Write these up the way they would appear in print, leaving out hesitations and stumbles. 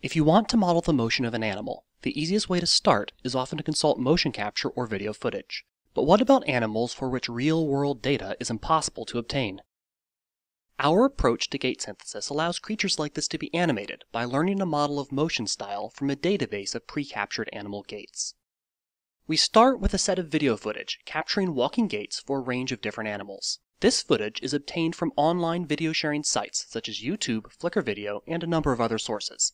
If you want to model the motion of an animal, the easiest way to start is often to consult motion capture or video footage. But what about animals for which real-world data is impossible to obtain? Our approach to gait synthesis allows creatures like this to be animated by learning a model of motion style from a database of pre-captured animal gaits. We start with a set of video footage capturing walking gaits for a range of different animals. This footage is obtained from online video sharing sites such as YouTube, Flickr Video, and a number of other sources.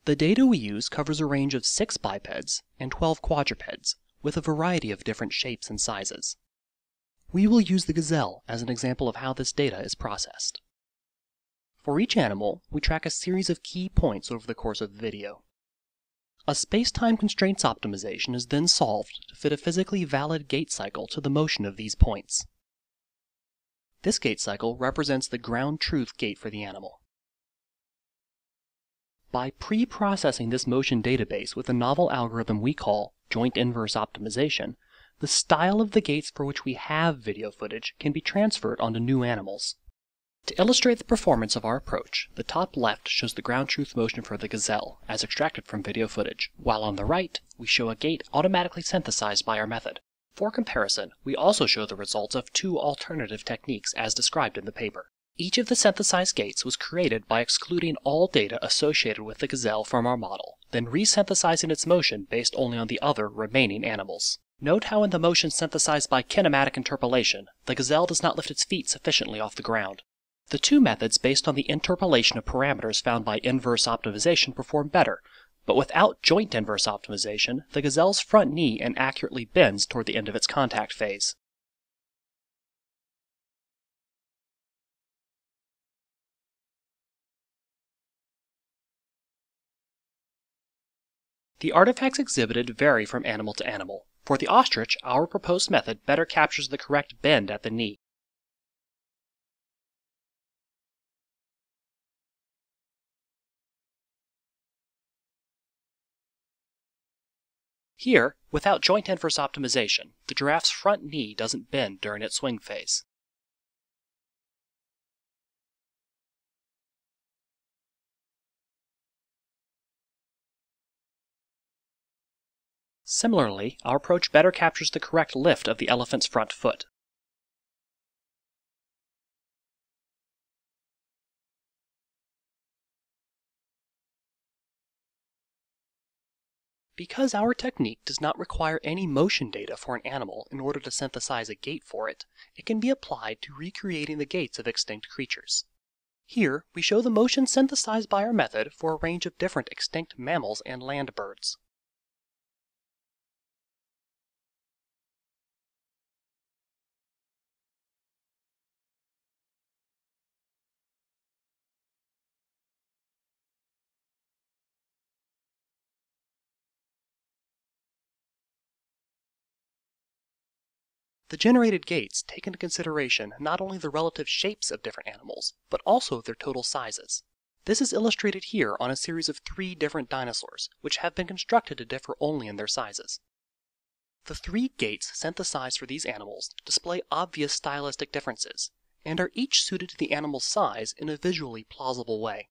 The data we use covers a range of 6 bipeds and 12 quadrupeds, with a variety of different shapes and sizes. We will use the gazelle as an example of how this data is processed. For each animal, we track a series of key points over the course of the video. A space-time constraints optimization is then solved to fit a physically valid gait cycle to the motion of these points. This gait cycle represents the ground truth gait for the animal. By pre-processing this motion database with a novel algorithm we call joint inverse optimization, the style of the gaits for which we have video footage can be transferred onto new animals. To illustrate the performance of our approach, the top left shows the ground truth motion for the gazelle, as extracted from video footage, while on the right, we show a gait automatically synthesized by our method. For comparison, we also show the results of 2 alternative techniques as described in the paper. Each of the synthesized gaits was created by excluding all data associated with the gazelle from our model, then resynthesizing its motion based only on the other remaining animals. Note how in the motion synthesized by kinematic interpolation, the gazelle does not lift its feet sufficiently off the ground. The 2 methods based on the interpolation of parameters found by inverse optimization perform better, but without joint inverse optimization, the gazelle's front knee inaccurately bends toward the end of its contact phase. The artifacts exhibited vary from animal to animal. For the ostrich, our proposed method better captures the correct bend at the knee. Here, without joint inverse optimization, the giraffe's front knee doesn't bend during its swing phase. Similarly, our approach better captures the correct lift of the elephant's front foot. Because our technique does not require any motion data for an animal in order to synthesize a gait for it, it can be applied to recreating the gaits of extinct creatures. Here, we show the motion synthesized by our method for a range of different extinct mammals and land birds. The generated gaits take into consideration not only the relative shapes of different animals, but also their total sizes. This is illustrated here on a series of 3 different dinosaurs, which have been constructed to differ only in their sizes. The 3 gaits synthesized for these animals display obvious stylistic differences, and are each suited to the animal's size in a visually plausible way.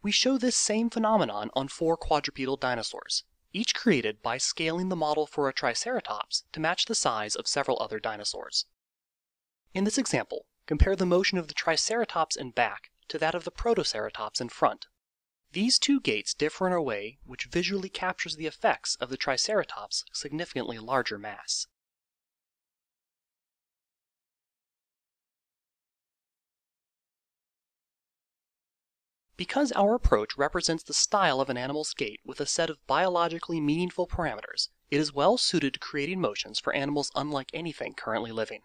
We show this same phenomenon on 4 quadrupedal dinosaurs, each created by scaling the model for a triceratops to match the size of several other dinosaurs. In this example, compare the motion of the triceratops in back to that of the protoceratops in front. These 2 gaits differ in a way which visually captures the effects of the triceratops' significantly larger mass. Because our approach represents the style of an animal's gait with a set of biologically meaningful parameters, it is well suited to creating motions for animals unlike anything currently living.